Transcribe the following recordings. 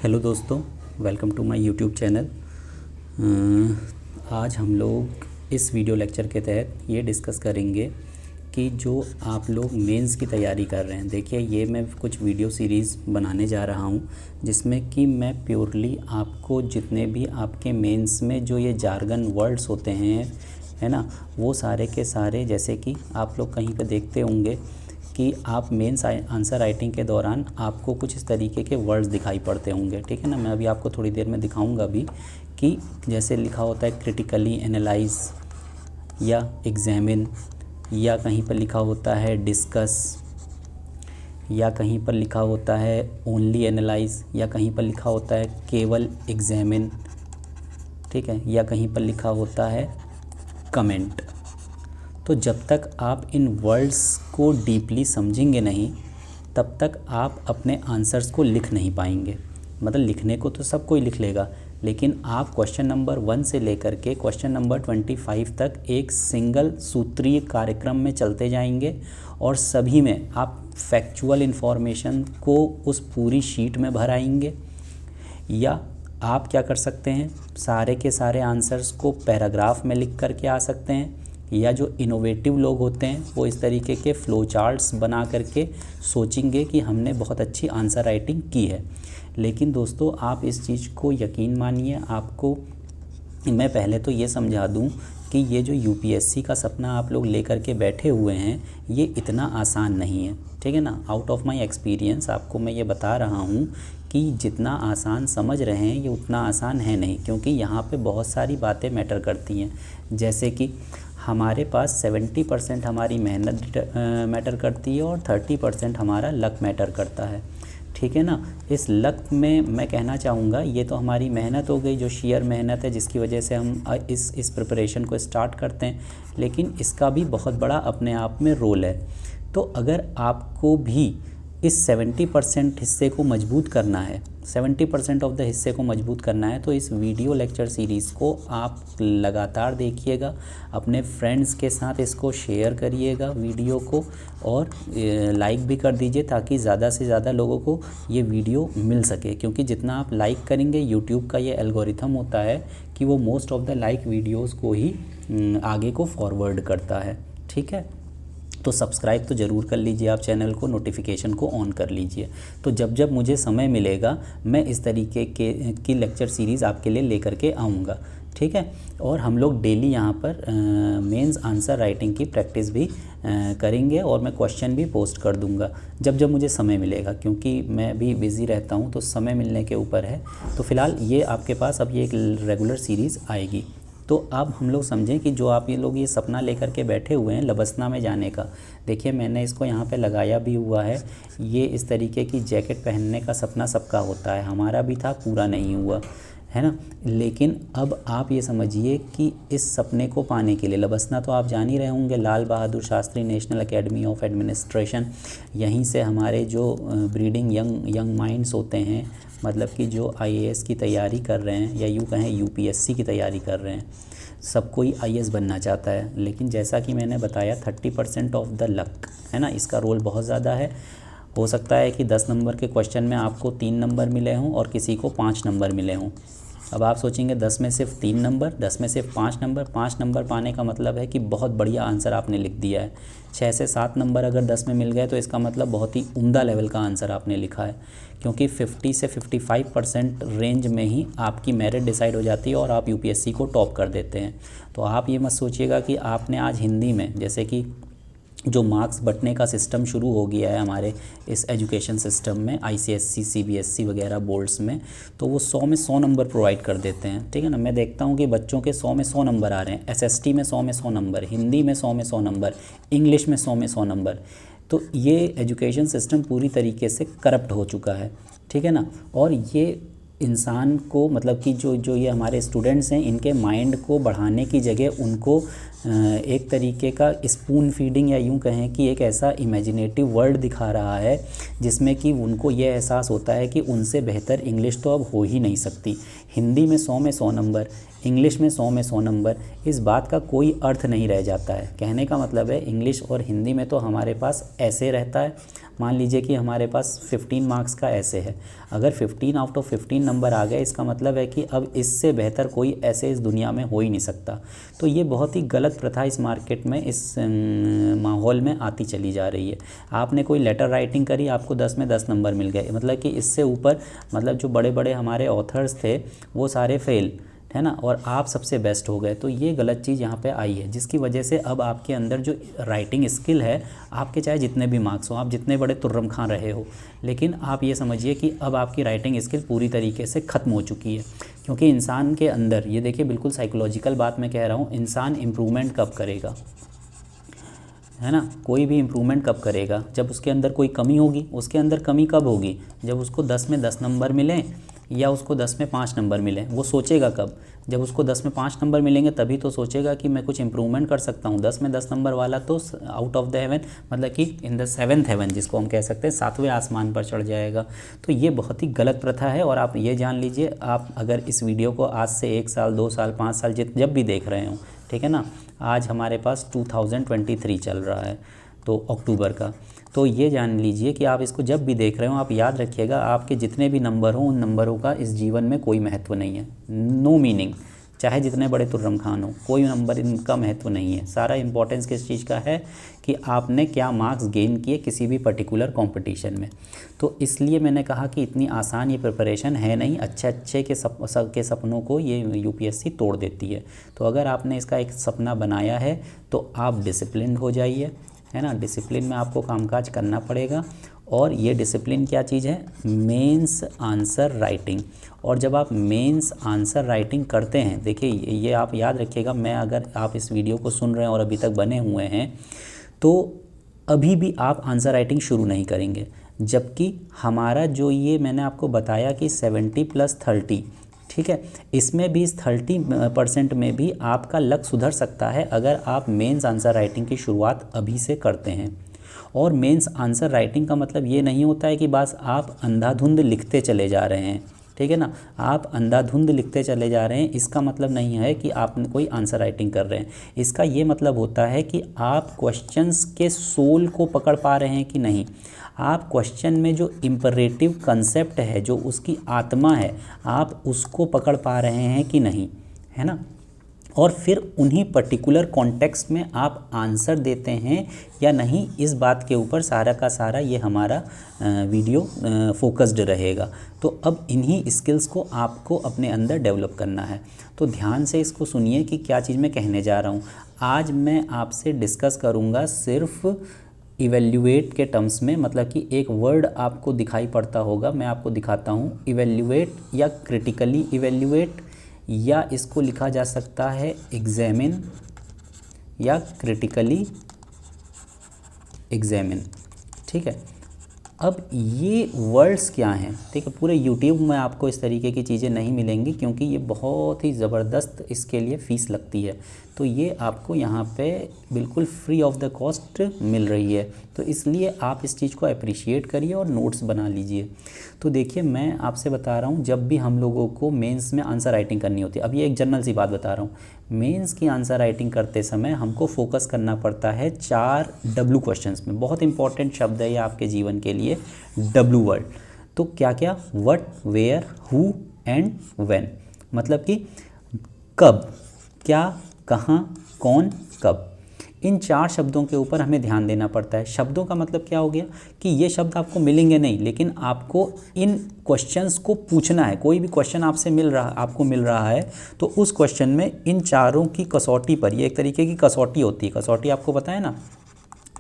Hello दोस्तों, welcome to my YouTube channel. आज हम लोग इस वीडियो लेक्चर के तहत ये डिस्कस करेंगे कि जो आप लोग मेंस की तैयारी कर रहे हैं। देखिए, ये मैं कुछ वीडियो सीरीज़ बनाने जा रहा हूँ जिसमें कि मैं प्योरली आपको जितने भी आपके मेंस में जो ये जार्गन वर्ड्स होते हैं, है ना, वो सारे के सारे, जैसे कि आप लोग कहीं पे देखते होंगे कि आप मेंस आंसर राइटिंग के दौरान आपको कुछ इस तरीके के वर्ड्स दिखाई पड़ते होंगे, ठीक है ना। मैं अभी आपको थोड़ी देर में दिखाऊंगा भी कि जैसे लिखा होता है क्रिटिकली एनालाइज या एग्जामिन, या कहीं पर लिखा होता है डिस्कस, या कहीं पर लिखा होता है ओनली एनालाइज, या कहीं पर लिखा होता है केवल एग्जामिन, ठीक है, या कहीं पर लिखा होता है कमेंट। तो जब तक आप इन वर्ड्स को डीपली समझेंगे नहीं, तब तक आप अपने आंसर्स को लिख नहीं पाएंगे। मतलब लिखने को तो सब कोई लिख लेगा, लेकिन आप क्वेश्चन नंबर 1 से लेकर के क्वेश्चन नंबर 25 तक एक सिंगल सूत्रीय कार्यक्रम में चलते जाएंगे और सभी में आप फैक्चुअल इन्फॉर्मेशन को उस पूरी शीट में भर आएंगे। या आप क्या कर सकते हैं, सारे के सारे आंसर्स को पैराग्राफ में लिख करके आ सकते हैं, या जो इनोवेटिव लोग होते हैं वो इस तरीके के फ़्लो चार्ट्स बना करके सोचेंगे कि हमने बहुत अच्छी आंसर राइटिंग की है। लेकिन दोस्तों, आप इस चीज़ को यकीन मानिए, आपको मैं पहले तो ये समझा दूं कि ये जो यूपीएससी का सपना आप लोग लेकर के बैठे हुए हैं, ये इतना आसान नहीं है, ठीक है ना। आउट ऑफ माय एक्सपीरियंस आपको मैं ये बता रहा हूँ कि जितना आसान समझ रहे हैं ये उतना आसान है नहीं, क्योंकि यहाँ पे बहुत सारी बातें मैटर करती हैं। जैसे कि हमारे पास 70% हमारी मेहनत मैटर करती है और 30% हमारा लक मैटर करता है, ठीक है ना। इस लक में मैं कहना चाहूँगा, ये तो हमारी मेहनत हो गई, जो शेयर मेहनत है जिसकी वजह से हम इस प्रिपरेशन को स्टार्ट करते हैं, लेकिन इसका भी बहुत बड़ा अपने आप में रोल है। तो अगर आपको भी इस 70% हिस्से को मजबूत करना है, 70% ऑफ द हिस्से को मजबूत करना है, तो इस वीडियो लेक्चर सीरीज़ को आप लगातार देखिएगा, अपने फ्रेंड्स के साथ इसको शेयर करिएगा वीडियो को, और लाइक भी कर दीजिए ताकि ज़्यादा से ज़्यादा लोगों को ये वीडियो मिल सके। क्योंकि जितना आप लाइक करेंगे, यूट्यूब का ये एल्गोरिथम होता है कि वो most of the like videos को ही आगे को फॉरवर्ड करता है, ठीक है। तो सब्सक्राइब तो ज़रूर कर लीजिए आप चैनल को, नोटिफिकेशन को ऑन कर लीजिए। तो जब जब मुझे समय मिलेगा मैं इस तरीके की लेक्चर सीरीज़ आपके लिए लेकर के आऊँगा, ठीक है। और हम लोग डेली यहाँ पर मेंस आंसर राइटिंग की प्रैक्टिस भी करेंगे, और मैं क्वेश्चन भी पोस्ट कर दूँगा जब जब मुझे समय मिलेगा, क्योंकि मैं भी बिज़ी रहता हूँ, तो समय मिलने के ऊपर है। तो फ़िलहाल ये आपके पास अब ये एक रेगुलर सीरीज़ आएगी। तो अब हम लोग समझें कि जो आप ये लोग ये सपना लेकर के बैठे हुए हैं लबसना में जाने का, देखिए मैंने इसको यहाँ पे लगाया भी हुआ है। ये इस तरीके की जैकेट पहनने का सपना सबका होता है, हमारा भी था, पूरा नहीं हुआ, है ना। लेकिन अब आप ये समझिए कि इस सपने को पाने के लिए, लबसना तो आप जान ही रहे होंगे, Lal Bahadur Shastri national academy of administration, यहीं से हमारे जो ब्रीडिंग यंग माइंड्स होते हैं, मतलब कि जो आईएएस की तैयारी कर रहे हैं, या यूँ कहें यूपीएससी की तैयारी कर रहे हैं, सब कोई आईएएस बनना चाहता है। लेकिन जैसा कि मैंने बताया 30% ऑफ द लक, है ना, इसका रोल बहुत ज़्यादा है। हो सकता है कि 10 नंबर के क्वेश्चन में आपको 3 नंबर मिले हों और किसी को 5 नंबर मिले हों। अब आप सोचेंगे 10 में सिर्फ 3 नंबर, 10 में सिर्फ 5 नंबर पाने का मतलब है कि बहुत बढ़िया आंसर आपने लिख दिया है। 6 से 7 नंबर अगर 10 में मिल गए तो इसका मतलब बहुत ही उम्दा लेवल का आंसर आपने लिखा है, क्योंकि 50 से 55% रेंज में ही आपकी मेरिट डिसाइड हो जाती है और आप यूपीएससी को टॉप कर देते हैं। तो आप ये मत सोचिएगा कि आपने आज हिंदी में, जैसे कि जो मार्क्स बंटने का सिस्टम शुरू हो गया है हमारे इस एजुकेशन सिस्टम में, आईसीएसई सीबीएसई वगैरह बोर्ड्स में, तो वो 100 में 100 नंबर प्रोवाइड कर देते हैं, ठीक है ना। मैं देखता हूँ कि बच्चों के 100 में 100 नंबर आ रहे हैं, एसएसटी में 100 में 100 नंबर, हिंदी में 100 में 100 नंबर, इंग्लिश में 100 में 100 नंबर। तो ये एजुकेशन सिस्टम पूरी तरीके से करप्ट हो चुका है, ठीक है ना। और ये इंसान को, मतलब कि जो ये हमारे स्टूडेंट्स हैं, इनके माइंड को बढ़ाने की जगह उनको एक तरीके का स्पून फीडिंग, या यूँ कहें कि एक ऐसा इमेजिनेटिव वर्ल्ड दिखा रहा है जिसमें कि उनको ये एहसास होता है कि उनसे बेहतर इंग्लिश तो अब हो ही नहीं सकती। हिंदी में 100 में 100 नंबर, इंग्लिश में 100 में 100 नंबर, इस बात का कोई अर्थ नहीं रह जाता है। कहने का मतलब है इंग्लिश और हिंदी में तो हमारे पास ऐसे रहता है, मान लीजिए कि हमारे पास 15 मार्क्स का ऐसे है, अगर 15 आउट ऑफ 15 नंबर आ गए, इसका मतलब है कि अब इससे बेहतर कोई ऐसे इस दुनिया में हो ही नहीं सकता। तो ये बहुत ही गलत प्रथा इस मार्केट में, इस माहौल में आती चली जा रही है। आपने कोई लेटर राइटिंग करी, आपको 10 में 10 नंबर मिल गए, मतलब कि इससे ऊपर मतलब जो बड़े बड़े हमारे ऑथर्स थे वो सारे फेल, है ना, और आप सबसे बेस्ट हो गए। तो ये गलत चीज़ यहाँ पे आई है, जिसकी वजह से अब आपके अंदर जो राइटिंग स्किल है, आपके चाहे जितने भी मार्क्स हो, आप जितने बड़े तुर्रम खां रहे हो, लेकिन आप ये समझिए कि अब आपकी राइटिंग स्किल पूरी तरीके से ख़त्म हो चुकी है। क्योंकि इंसान के अंदर, ये देखिए बिल्कुल साइकोलॉजिकल बात मैं कह रहा हूँ, इंसान इम्प्रूवमेंट कब करेगा, है ना, कोई भी इम्प्रूवमेंट कब करेगा, जब उसके अंदर कोई कमी होगी। उसके अंदर कमी कब होगी, जब उसको 10 में 10 नंबर मिलें या उसको 10 में 5 नंबर मिलें। वो सोचेगा कब, जब उसको 10 में 5 नंबर मिलेंगे तभी तो सोचेगा कि मैं कुछ इम्प्रूवमेंट कर सकता हूँ। 10 में 10 नंबर वाला तो आउट ऑफ द हेवन, मतलब कि इन द 7th हेवन, जिसको हम कह सकते हैं 7वें आसमान पर चढ़ जाएगा। तो ये बहुत ही गलत प्रथा है। और आप ये जान लीजिए, आप अगर इस वीडियो को आज से 1 साल 2 साल 5 साल जब भी देख रहे हो, ठीक है ना, आज हमारे पास 2023 चल रहा है, तो अक्टूबर का, तो ये जान लीजिए कि आप इसको जब भी देख रहे हो, आप याद रखिएगा, आपके जितने भी नंबर हों, उन नंबरों का इस जीवन में कोई महत्व नहीं है, नो मीनिंग। चाहे जितने बड़े तुर्रम खान हो, कोई नंबर इनका महत्व नहीं है। सारा इंपॉर्टेंस किस चीज़ का है कि आपने क्या मार्क्स गेन किए किसी भी पर्टिकुलर कंपटीशन में। तो इसलिए मैंने कहा कि इतनी आसान ये प्रिपरेशन है नहीं। अच्छे के सपनों को ये यूपीएससी तोड़ देती है। तो अगर आपने इसका एक सपना बनाया है तो आप डिसिप्लिन हो जाइए, है ना, डिसिप्लिन में आपको कामकाज करना पड़ेगा। और ये डिसिप्लिन क्या चीज़ है, मेंस आंसर राइटिंग। और जब आप मेंस आंसर राइटिंग करते हैं, देखिए ये आप याद रखिएगा, मैं अगर आप इस वीडियो को सुन रहे हैं और अभी तक बने हुए हैं, तो अभी भी आप आंसर राइटिंग शुरू नहीं करेंगे। जबकि हमारा जो ये मैंने आपको बताया कि 70+30, ठीक है, इसमें भी इस 30% में भी आपका लक सुधर सकता है अगर आप मेंस आंसर राइटिंग की शुरुआत अभी से करते हैं। और मेंस आंसर राइटिंग का मतलब ये नहीं होता है कि बस आप अंधाधुंध लिखते चले जा रहे हैं, ठीक है ना, आप अंधाधुंध लिखते चले जा रहे हैं, इसका मतलब नहीं है कि आप कोई आंसर राइटिंग कर रहे हैं। इसका ये मतलब होता है कि आप क्वेश्चंस के सोल को पकड़ पा रहे हैं कि नहीं, आप क्वेश्चन में जो इम्परेटिव कंसेप्ट है, जो उसकी आत्मा है, आप उसको पकड़ पा रहे हैं कि नहीं, है ना। और फिर उन्हीं पर्टिकुलर कॉन्टेक्स्ट में आप आंसर देते हैं या नहीं, इस बात के ऊपर सारा का सारा ये हमारा वीडियो फोकस्ड रहेगा। तो अब इन्हीं स्किल्स को आपको अपने अंदर डेवलप करना है। तो ध्यान से इसको सुनिए कि क्या चीज़ मैं कहने जा रहा हूँ। आज मैं आपसे डिस्कस करूँगा सिर्फ इवेल्युएट के टर्म्स में, मतलब कि एक वर्ड आपको दिखाई पड़ता होगा, मैं आपको दिखाता हूँ। इवेल्युएट या क्रिटिकली इवेल्युएट, या इसको लिखा जा सकता है एग्जामिन या क्रिटिकली एग्जामिन, ठीक है। अब ये वर्ड्स क्या हैं, ठीक है, पूरे यूट्यूब में आपको इस तरीके की चीज़ें नहीं मिलेंगी, क्योंकि ये बहुत ही ज़बरदस्त इसके लिए फ़ीस लगती है। तो ये आपको यहाँ पे बिल्कुल फ्री ऑफ द कॉस्ट मिल रही है। तो इसलिए आप इस चीज़ को अप्रिशिएट करिए और नोट्स बना लीजिए। तो देखिए, मैं आपसे बता रहा हूँ, जब भी हम लोगों को मेंस में आंसर राइटिंग करनी होती है, अब ये एक जनरल सी बात बता रहा हूँ, मेंस की आंसर राइटिंग करते समय हमको फोकस करना पड़ता है 4 W क्वेश्चंस में। बहुत इंपॉर्टेंट शब्द है ये आपके जीवन के लिए, W वर्ड। तो क्या क्या, what, where, who and when, मतलब कि कब, क्या, कहाँ, कौन, कब, इन 4 शब्दों के ऊपर हमें ध्यान देना पड़ता है। शब्दों का मतलब क्या हो गया कि ये शब्द आपको मिलेंगे नहीं, लेकिन आपको इन क्वेश्चंस को पूछना है। कोई भी क्वेश्चन आपको मिल रहा है, तो उस क्वेश्चन में इन चारों की कसौटी पर, ये एक तरीके की कसौटी होती है, कसौटी आपको पता है ना,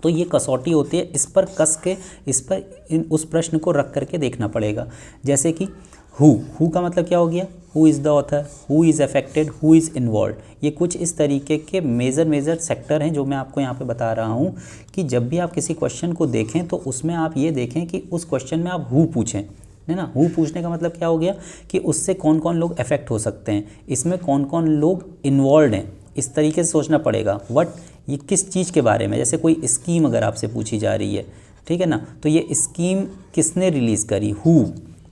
तो ये कसौटी होती है, इस पर कस के, इस पर उस प्रश्न को रख करके देखना पड़ेगा। जैसे कि हु का मतलब क्या हो गया, who is the author, who is affected, who is involve. ये कुछ इस तरीके के मेजर सेक्टर हैं जो मैं आपको यहाँ पे बता रहा हूँ कि जब भी आप किसी क्वेश्चन को देखें तो उसमें आप ये देखें कि उस क्वेश्चन में आप हु पूछें, है ना। हु पूछने का मतलब क्या हो गया कि उससे कौन कौन लोग अफेक्ट हो सकते हैं, इसमें कौन कौन लोग इन्वॉल्व हैं, इस तरीके से सोचना पड़ेगा। व्हाट, ये किस चीज़ के बारे में, जैसे कोई स्कीम अगर आपसे पूछी जा रही है, ठीक है ना, तो ये स्कीम किसने रिलीज़ करी, हु,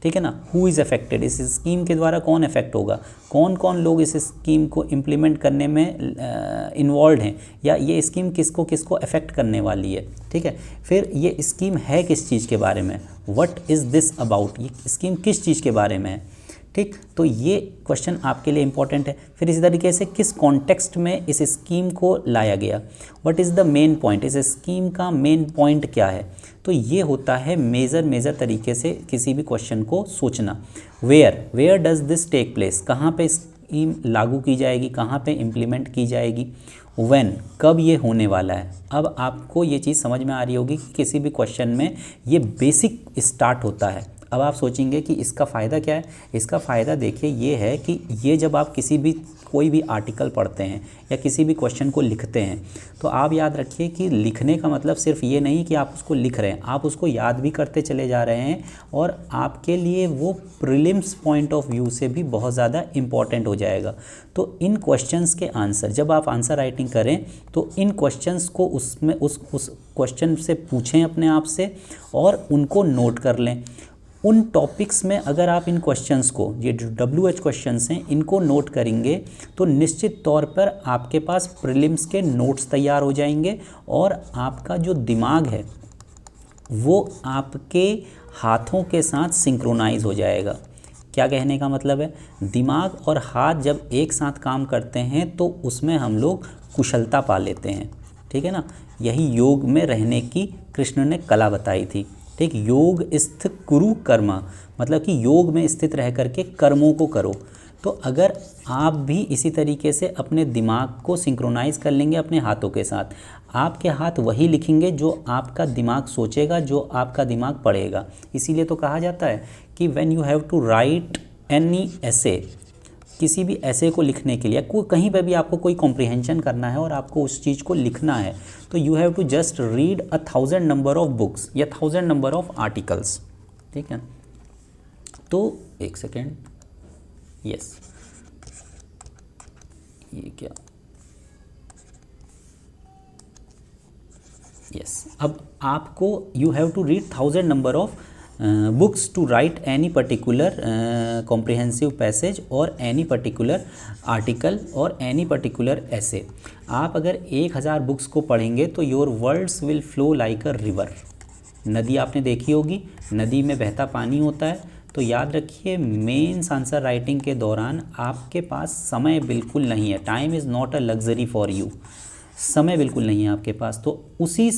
ठीक है ना। हु इज़ अफेक्टेड, इस स्कीम के द्वारा कौन अफेक्ट होगा, कौन कौन लोग इस स्कीम को इम्प्लीमेंट करने में इन्वॉल्व हैं, या ये स्कीम किसको किसको अफेक्ट करने वाली है, ठीक है। फिर ये स्कीम है किस चीज़ के बारे में, व्हाट इज़ दिस अबाउट, ये स्कीम किस चीज़ के बारे में है, ठीक। तो ये क्वेश्चन आपके लिए इंपॉर्टेंट है। फिर इसी तरीके से किस कॉन्टेक्स्ट में इस स्कीम को लाया गया, what is the main point, इस स्कीम का मेन पॉइंट क्या है। तो ये होता है मेजर तरीके से किसी भी क्वेश्चन को सोचना। Where does this take place, कहाँ पे स्कीम लागू की जाएगी, कहाँ पे इम्प्लीमेंट की जाएगी। व्हेन, कब ये होने वाला है। अब आपको ये चीज़ समझ में आ रही होगी कि किसी भी क्वेश्चन में ये बेसिक स्टार्ट होता है। अब आप सोचेंगे कि इसका फ़ायदा क्या है। इसका फ़ायदा देखिए ये है कि ये जब आप कोई भी आर्टिकल पढ़ते हैं या किसी भी क्वेश्चन को लिखते हैं, तो आप याद रखिए कि लिखने का मतलब सिर्फ ये नहीं कि आप उसको लिख रहे हैं, आप उसको याद भी करते चले जा रहे हैं, और आपके लिए वो प्रीलिम्स पॉइंट ऑफ व्यू से भी बहुत ज़्यादा इम्पॉर्टेंट हो जाएगा। तो इन क्वेश्चंस के आंसर, जब आप आंसर राइटिंग करें तो इन क्वेश्चंस को उसमें उस क्वेश्चन से पूछें अपने आप से और उनको नोट कर लें। उन टॉपिक्स में अगर आप इन क्वेश्चंस को, ये जो WH क्वेश्चंस हैं, इनको नोट करेंगे तो निश्चित तौर पर आपके पास प्रीलिम्स के नोट्स तैयार हो जाएंगे और आपका जो दिमाग है वो आपके हाथों के साथ सिंक्रोनाइज हो जाएगा। क्या कहने का मतलब है, दिमाग और हाथ जब एक साथ काम करते हैं तो उसमें हम लोग कुशलता पा लेते हैं, ठीक है ना। यही योग में रहने की कृष्ण ने कला बताई थी, ठीक। योग स्थित कुरु कर्मा, मतलब कि योग में स्थित रह करके कर्मों को करो। तो अगर आप भी इसी तरीके से अपने दिमाग को सिंक्रोनाइज़ कर लेंगे अपने हाथों के साथ, आपके हाथ वही लिखेंगे जो आपका दिमाग सोचेगा, जो आपका दिमाग पढ़ेगा। इसीलिए तो कहा जाता है कि when you have to write any essay, किसी भी ऐसे को लिखने के लिए कहीं पर भी आपको कोई कॉम्प्रिहेंशन करना है और आपको उस चीज़ को लिखना है, तो you have to just read 1000 number of books या 1000 नंबर ऑफ आर्टिकल्स, ठीक है। तो एक सेकेंड, यस, ये क्या, यस, अब आपको you have to read 1000 number of books to write any particular comprehensive passage और एनी पर्टिकुलर आर्टिकल और एनी पर्टिकुलर ऐसे। आप अगर 1000 बुक्स को पढ़ेंगे तो your words will flow like a river. नदी आपने देखी होगी, नदी में बहता पानी होता है। तो याद रखिए मेंस आंसर राइटिंग के दौरान आपके पास समय बिल्कुल नहीं है। Time is not a luxury for you, समय बिल्कुल नहीं है आपके पास। तो उसी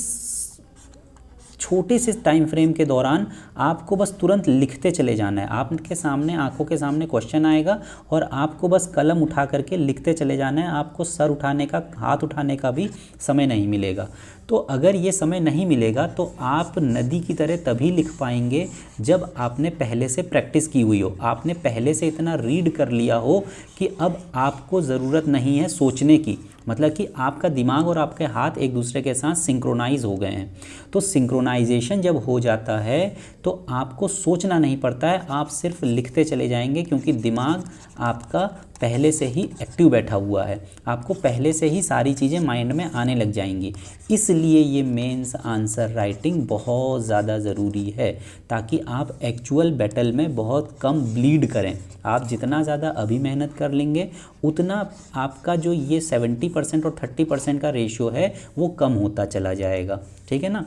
छोटे से टाइम फ्रेम के दौरान आपको बस तुरंत लिखते चले जाना है। आपके सामने, आंखों के सामने क्वेश्चन आएगा और आपको बस कलम उठा करके लिखते चले जाना है। आपको सर उठाने का, हाथ उठाने का भी समय नहीं मिलेगा। तो अगर ये समय नहीं मिलेगा तो आप नदी की तरह तभी लिख पाएंगे जब आपने पहले से प्रैक्टिस की हुई हो, आपने पहले से इतना रीड कर लिया हो कि अब आपको ज़रूरत नहीं है सोचने की। मतलब कि आपका दिमाग और आपके हाथ एक दूसरे के साथ सिंक्रोनाइज हो गए हैं। तो सिंक्रोनाइजेशन जब हो जाता है तो आपको सोचना नहीं पड़ता है, आप सिर्फ लिखते चले जाएंगे, क्योंकि दिमाग आपका पहले से ही एक्टिव बैठा हुआ है। आपको पहले से ही सारी चीज़ें माइंड में आने लग जाएंगी। इसलिए ये मेंस आंसर राइटिंग बहुत ज़्यादा ज़रूरी है, ताकि आप एक्चुअल बैटल में बहुत कम ब्लीड करें। आप जितना ज़्यादा अभी मेहनत कर लेंगे उतना आपका जो ये 70% और 30% का रेशियो है वो कम होता चला जाएगा, ठीक है ना।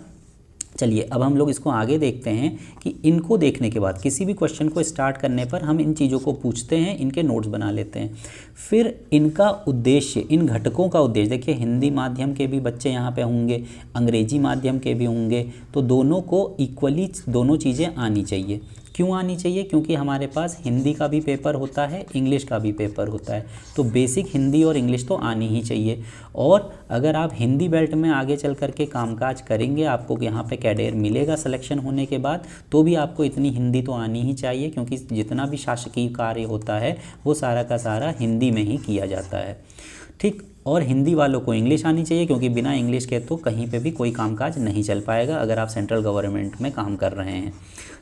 चलिए अब हम लोग इसको आगे देखते हैं कि इनको देखने के बाद किसी भी क्वेश्चन को स्टार्ट करने पर हम इन चीज़ों को पूछते हैं, इनके नोट्स बना लेते हैं। फिर इनका उद्देश्य, इन घटकों का उद्देश्य, देखिए हिंदी माध्यम के भी बच्चे यहाँ पे होंगे, अंग्रेजी माध्यम के भी होंगे, तो दोनों को इक्वली दोनों चीज़ें आनी चाहिए। क्यों आनी चाहिए? क्योंकि हमारे पास हिंदी का भी पेपर होता है, इंग्लिश का भी पेपर होता है, तो बेसिक हिंदी और इंग्लिश तो आनी ही चाहिए। और अगर आप हिंदी बेल्ट में आगे चल कर के कामकाज करेंगे, आपको यहाँ पे कैडर मिलेगा सिलेक्शन होने के बाद, तो भी आपको इतनी हिंदी तो आनी ही चाहिए, क्योंकि जितना भी शासकीय कार्य होता है वो सारा का सारा हिंदी में ही किया जाता है, ठीक। और हिंदी वालों को इंग्लिश आनी चाहिए, क्योंकि बिना इंग्लिश के तो कहीं पे भी कोई कामकाज नहीं चल पाएगा अगर आप सेंट्रल गवर्नमेंट में काम कर रहे हैं।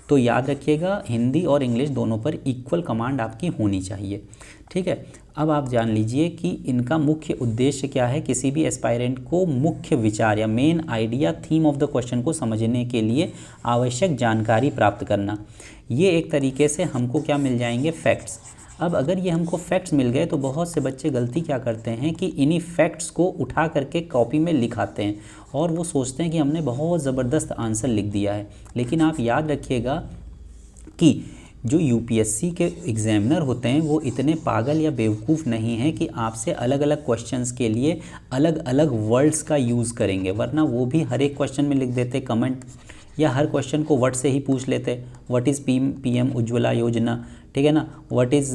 तो याद रखिएगा हिंदी और इंग्लिश दोनों पर इक्वल कमांड आपकी होनी चाहिए। ठीक है, अब आप जान लीजिए कि इनका मुख्य उद्देश्य क्या है। किसी भी एस्पायरेंट को मुख्य विचार या main idea, theme of the question को समझने के लिए आवश्यक जानकारी प्राप्त करना। ये एक तरीके से हमको क्या मिल जाएंगे, फैक्ट्स। अब अगर ये हमको फैक्ट्स मिल गए तो बहुत से बच्चे गलती क्या करते हैं कि इन्हीं फैक्ट्स को उठा करके कॉपी में लिखाते हैं और वो सोचते हैं कि हमने बहुत ज़बरदस्त आंसर लिख दिया है। लेकिन आप याद रखिएगा कि जो यूपीएससी के एग्ज़ामिनर होते हैं वो इतने पागल या बेवकूफ़ नहीं हैं कि आपसे अलग अलग क्वेश्चंस के लिए अलग अलग वर्ड्स का यूज़ करेंगे, वरना वो भी हर एक क्वेश्चन में लिख देते कमेंट, या हर क्वेश्चन को वर्ड से ही पूछ लेते। व्हाट इज़ पीएम उज्ज्वला योजना, ठीक है ना, व्हाट इज़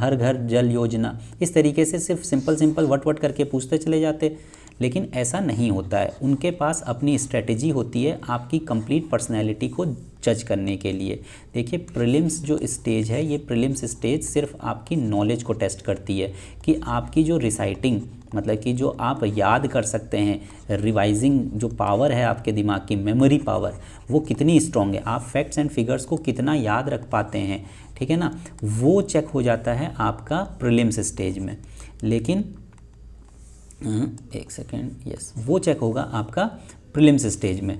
हर घर जल योजना। इस तरीके से सिर्फ सिंपल वट करके पूछते चले जाते। लेकिन ऐसा नहीं होता है, उनके पास अपनी स्ट्रेटेजी होती है आपकी कंप्लीट पर्सनैलिटी को जज करने के लिए। देखिए प्रीलिम्स जो स्टेज है, ये प्रीलिम्स स्टेज सिर्फ आपकी नॉलेज को टेस्ट करती है कि आपकी जो रिसाइटिंग, मतलब कि जो आप याद कर सकते हैं, रिवाइजिंग जो पावर है आपके दिमाग की, मेमोरी पावर, वो कितनी स्ट्रॉन्ग है, आप फैक्ट्स एंड फिगर्स को कितना याद रख पाते हैं, ठीक है ना, वो चेक हो जाता है आपका प्रीलिम्स स्टेज में। लेकिन एक सेकेंड, यस, वो चेक होगा आपका प्रीलिम्स स्टेज में।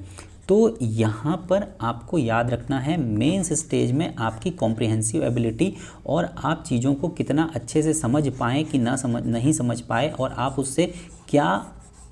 तो यहाँ पर आपको याद रखना है मेंस स्टेज में आपकी कॉम्प्रिहेंसिव एबिलिटी, और आप चीज़ों को कितना अच्छे से समझ पाएँ कि नहीं समझ पाए, और आप उससे क्या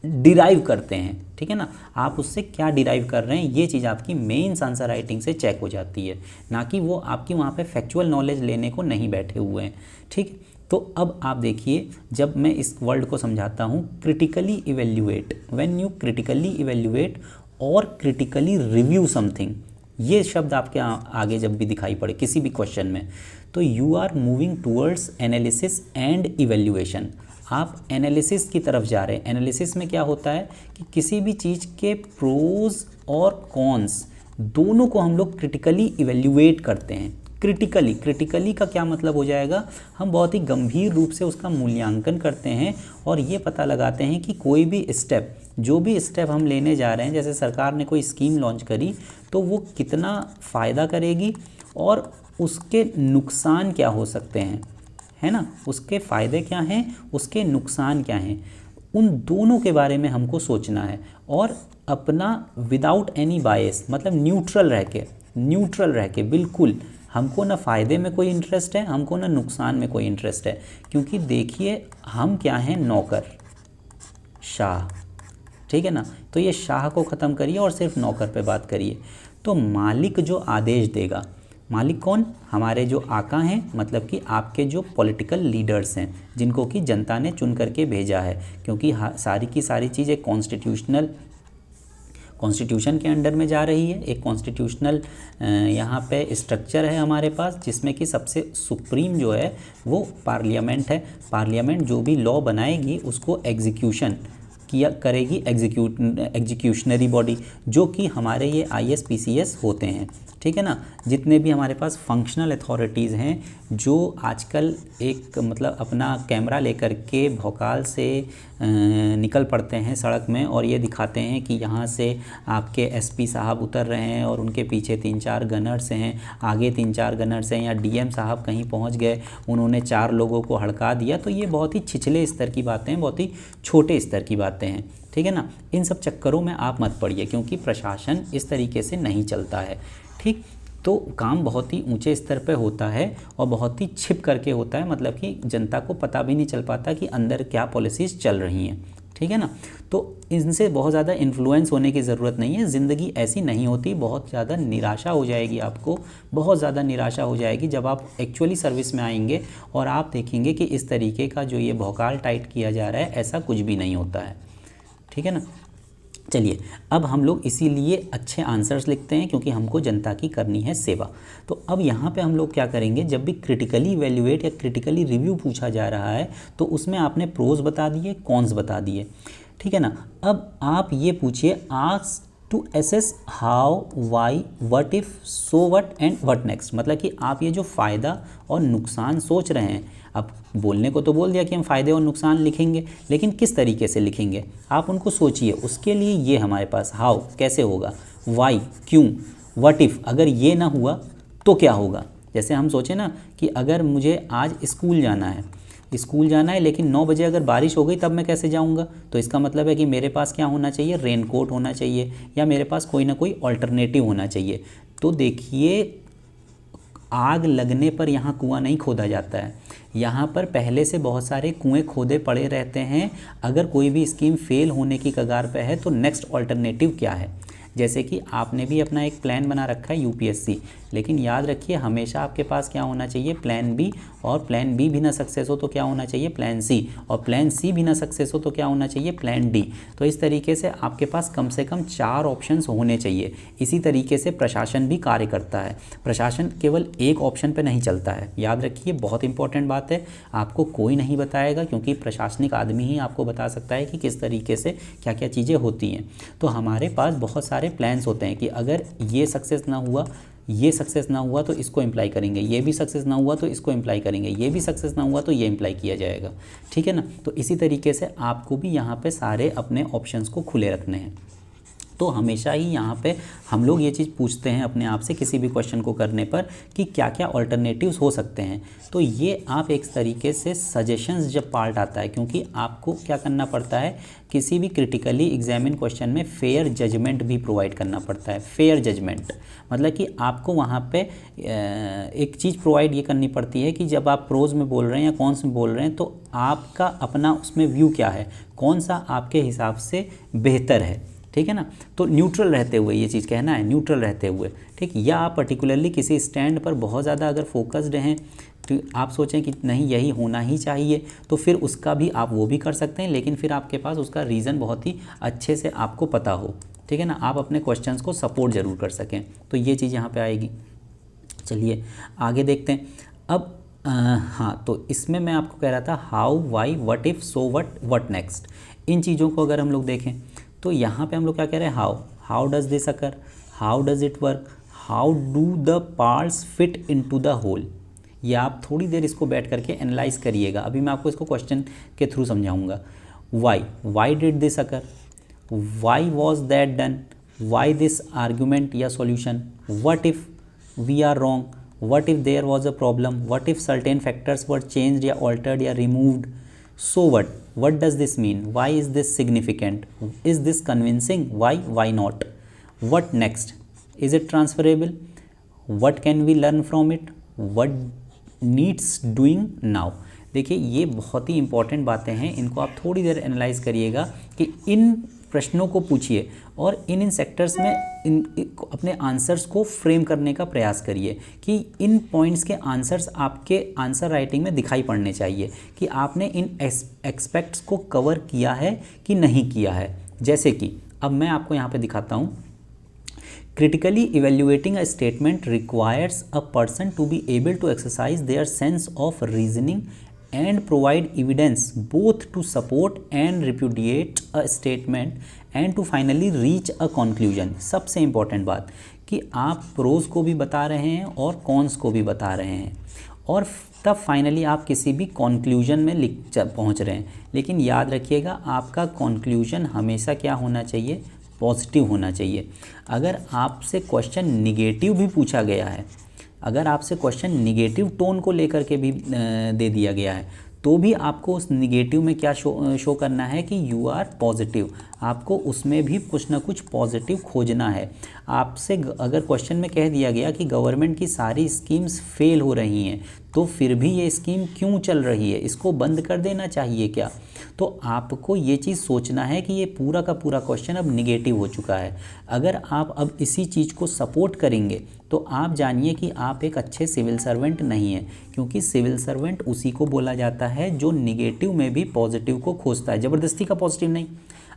डिराइव करते हैं, ठीक है ना, आप उससे क्या डिराइव कर रहे हैं, ये चीज़ आपकी मेंस आंसर राइटिंग से चेक हो जाती है, ना कि वो आपकी वहाँ पे फैक्चुअल नॉलेज लेने को नहीं बैठे हुए हैं। ठीक, तो अब आप देखिए, जब मैं इस वर्ड को समझाता हूँ, critically evaluate, when you critically evaluate और क्रिटिकली रिव्यू समथिंग, ये शब्द आपके आगे जब भी दिखाई पड़े किसी भी क्वेश्चन में, तो you are moving towards analysis and evaluation. आप एनालिसिस की तरफ जा रहे हैं। एनालिसिस में क्या होता है कि किसी भी चीज़ के प्रोज और कॉन्स दोनों को हम लोग क्रिटिकली इवेल्युएट करते हैं। क्रिटिकली का क्या मतलब हो जाएगा, हम बहुत ही गंभीर रूप से उसका मूल्यांकन करते हैं और ये पता लगाते हैं कि कोई भी स्टेप, जो भी स्टेप हम लेने जा रहे हैं, जैसे सरकार ने कोई स्कीम लॉन्च करी तो वो कितना फ़ायदा करेगी और उसके नुकसान क्या हो सकते हैं, है ना, उसके फ़ायदे क्या हैं, उसके नुकसान क्या हैं, उन दोनों के बारे में हमको सोचना है। और अपना विदाउट एनी बायस, मतलब न्यूट्रल रह के बिल्कुल, हमको ना फ़ायदे में कोई इंटरेस्ट है, हमको ना नुकसान में कोई इंटरेस्ट है। क्योंकि देखिए हम क्या हैं, नौकर शाह, ठीक है ना, तो ये शाह को ख़त्म करिए और सिर्फ नौकर पे बात करिए। तो मालिक जो आदेश देगा, मालिक कौन, हमारे जो आका हैं, मतलब कि आपके जो पॉलिटिकल लीडर्स हैं, जिनको कि जनता ने चुन करके भेजा है, क्योंकि सारी की सारी चीज़ एक कॉन्स्टिट्यूशन के अंडर में जा रही है। एक कॉन्स्टिट्यूशनल यहाँ पे स्ट्रक्चर है हमारे पास, जिसमें कि सबसे सुप्रीम जो है वो पार्लियामेंट है। पार्लियामेंट जो भी लॉ बनाएगी उसको एग्जीक्यूशन करेगी, एग्जीक्यूशनरी बॉडी, जो कि हमारे ये IAS PCS होते हैं, ठीक है ना। जितने भी हमारे पास फंक्शनल अथॉरिटीज़ हैं, जो आजकल एक मतलब अपना कैमरा लेकर के भौकाल से निकल पड़ते हैं सड़क में और ये दिखाते हैं कि यहाँ से आपके SP साहब उतर रहे हैं और उनके पीछे 3-4 गनर्स हैं, आगे 3-4 गनर्स हैं, या DM साहब कहीं पहुँच गए, उन्होंने 4 लोगों को हड़का दिया। तो ये बहुत ही छिछले स्तर की बातें हैं, बहुत ही छोटे स्तर की बातें हैं, ठीक है ना। इन सब चक्करों में आप मत पड़िए, क्योंकि प्रशासन इस तरीके से नहीं चलता है, ठीक। तो काम बहुत ही ऊंचे स्तर पे होता है और बहुत ही छिप करके होता है, मतलब कि जनता को पता भी नहीं चल पाता कि अंदर क्या पॉलिसीज़ चल रही हैं, ठीक है ना। तो इनसे बहुत ज़्यादा इन्फ्लुएंस होने की ज़रूरत नहीं है। ज़िंदगी ऐसी नहीं होती, बहुत ज़्यादा निराशा हो जाएगी आपको, बहुत ज़्यादा निराशा हो जाएगी जब आप एक्चुअली सर्विस में आएंगे और आप देखेंगे कि इस तरीके का जो ये भौकाल टाइट किया जा रहा है, ऐसा कुछ भी नहीं होता है, ठीक है ना। चलिए, अब हम लोग इसीलिए अच्छे आंसर्स लिखते हैं, क्योंकि हमको जनता की करनी है सेवा। तो अब यहाँ पे हम लोग क्या करेंगे, जब भी क्रिटिकली इवैल्यूएट या क्रिटिकली रिव्यू पूछा जा रहा है तो उसमें आपने प्रोज बता दिए, कॉन्स बता दिए, ठीक है ना। अब आप ये पूछिए, ask to assess how, why, what if, so what and what next. मतलब कि आप ये जो फ़ायदा और नुकसान सोच रहे हैं, अब बोलने को तो बोल दिया कि हम फ़ायदे और नुकसान लिखेंगे, लेकिन किस तरीके से लिखेंगे आप उनको सोचिए। उसके लिए ये हमारे पास हाउ, कैसे होगा, वाई, क्यों, व्हाट इफ़ अगर ये ना हुआ तो क्या होगा। जैसे हम सोचें ना कि अगर मुझे आज स्कूल जाना है लेकिन 9 बजे अगर बारिश हो गई तब मैं कैसे जाऊंगा, तो इसका मतलब है कि मेरे पास क्या होना चाहिए, रेनकोट होना चाहिए या मेरे पास कोई ना कोई ऑल्टरनेटिव होना चाहिए। तो देखिए आग लगने पर यहाँ कुआं नहीं खोदा जाता है, यहाँ पर पहले से बहुत सारे कुएं खोदे पड़े रहते हैं। अगर कोई भी स्कीम फेल होने की कगार पर है तो नेक्स्ट ऑल्टरनेटिव क्या है। जैसे कि आपने भी अपना एक प्लान बना रखा है यूपीएससी, लेकिन याद रखिए हमेशा आपके पास क्या होना चाहिए, प्लान बी, और प्लान बी भी ना सक्सेस हो तो क्या होना चाहिए, प्लान सी, और प्लान सी भी ना सक्सेस हो तो क्या होना चाहिए, प्लान डी। तो इस तरीके से आपके पास कम से कम 4 ऑप्शंस होने चाहिए। इसी तरीके से प्रशासन भी कार्य करता है, प्रशासन केवल एक ऑप्शन पर नहीं चलता है। याद रखिए बहुत इंपॉर्टेंट बात है, आपको कोई नहीं बताएगा क्योंकि प्रशासनिक आदमी ही आपको बता सकता है कि किस तरीके से क्या क्या चीज़ें होती हैं। तो हमारे पास बहुत सारे प्लान्स होते हैं कि अगर ये सक्सेस ना हुआ, ये सक्सेस ना हुआ तो इसको इम्प्लाई करेंगे, ये भी सक्सेस ना हुआ तो इसको इम्प्लाई करेंगे, ये भी सक्सेस ना हुआ तो ये इम्प्लाई किया जाएगा। ठीक है ना। तो इसी तरीके से आपको भी यहाँ पे सारे अपने ऑप्शंस को खुले रखने हैं। तो हमेशा ही यहाँ पे हम लोग ये चीज़ पूछते हैं अपने आप से किसी भी क्वेश्चन को करने पर कि क्या क्या ऑल्टरनेटिव्स हो सकते हैं। तो ये आप एक तरीके से सजेशंस जब पार्ट आता है, क्योंकि आपको क्या करना पड़ता है, किसी भी क्रिटिकली एग्जामिन क्वेश्चन में फेयर जजमेंट भी प्रोवाइड करना पड़ता है। फेयर जजमेंट मतलब कि आपको वहाँ पे एक चीज़ प्रोवाइड ये करनी पड़ती है कि जब आप प्रोज में बोल रहे हैं या कॉन्स में बोल रहे हैं तो आपका अपना उसमें व्यू क्या है, कौन सा आपके हिसाब से बेहतर है। ठीक है ना। तो न्यूट्रल रहते हुए ये चीज़ कहना है, न्यूट्रल रहते हुए। ठीक, या आप पर्टिकुलरली किसी स्टैंड पर बहुत ज़्यादा अगर फोकस्ड हैं तो आप सोचें कि नहीं यही होना ही चाहिए, तो फिर उसका भी आप वो भी कर सकते हैं, लेकिन फिर आपके पास उसका रीज़न बहुत ही अच्छे से आपको पता हो। ठीक है ना, आप अपने क्वेश्चंस को सपोर्ट ज़रूर कर सकें, तो ये चीज़ यहाँ पे आएगी। चलिए आगे देखते हैं। अब हाँ, तो इसमें मैं आपको कह रहा था how, why, what if, so what next. इन चीज़ों को अगर हम लोग देखें तो यहाँ पे हम लोग क्या कह रहे हैं, how does this occur, how does it work, how do the parts fit into the whole. ये आप थोड़ी देर इसको बैठ करके एनालाइज करिएगा। अभी मैं आपको इसको क्वेश्चन के थ्रू समझाऊंगा। Why did this occur, why was that done, why this argument या solution, what if we are wrong, what if there was a problem, what if certain factors were changed या altered या removed, so what does this mean, why is this significant, is this convincing, why not, what next, is it transferable, what can we learn from it, what needs doing now। देखिए ये बहुत ही important बातें हैं, इनको आप थोड़ी देर analyse करिएगा कि इन प्रश्नों को पूछिए और इन सेक्टर्स में अपने आंसर्स को फ्रेम करने का प्रयास करिए कि इन पॉइंट्स के आंसर्स आपके आंसर राइटिंग में दिखाई पड़ने चाहिए कि आपने इन एस्पेक्ट्स को कवर किया है कि नहीं किया है। जैसे कि अब मैं आपको यहाँ पे दिखाता हूँ। Critically evaluating a statement requires a person to be able to exercise their sense of reasoning and provide evidence both to support and repudiate a statement and to finally reach a conclusion। सबसे important बात कि आप pros को भी बता रहे हैं और कॉन्स को भी बता रहे हैं और तब फाइनली आप किसी भी कॉन्क्लूजन में पहुंच रहे हैं। लेकिन याद रखिएगा आपका कॉन्क्लूजन हमेशा क्या होना चाहिए, पॉजिटिव होना चाहिए। अगर आपसे क्वेश्चन निगेटिव भी पूछा गया है, अगर आपसे क्वेश्चन निगेटिव टोन को लेकर के भी दे दिया गया है तो भी आपको उस निगेटिव में क्या शो करना है कि यू आर पॉजिटिव। आपको उसमें भी कुछ ना कुछ पॉजिटिव खोजना है। आपसे अगर क्वेश्चन में कह दिया गया कि गवर्नमेंट की सारी स्कीम्स फेल हो रही हैं तो फिर भी ये स्कीम क्यों चल रही है, इसको बंद कर देना चाहिए क्या। तो आपको ये चीज़ सोचना है कि ये पूरा का पूरा क्वेश्चन अब निगेटिव हो चुका है। अगर आप अब इसी चीज़ को सपोर्ट करेंगे तो आप जानिए कि आप एक अच्छे सिविल सर्वेंट नहीं हैं, क्योंकि सिविल सर्वेंट उसी को बोला जाता है जो निगेटिव में भी पॉजिटिव को खोजता है, ज़बरदस्ती का पॉजिटिव नहीं।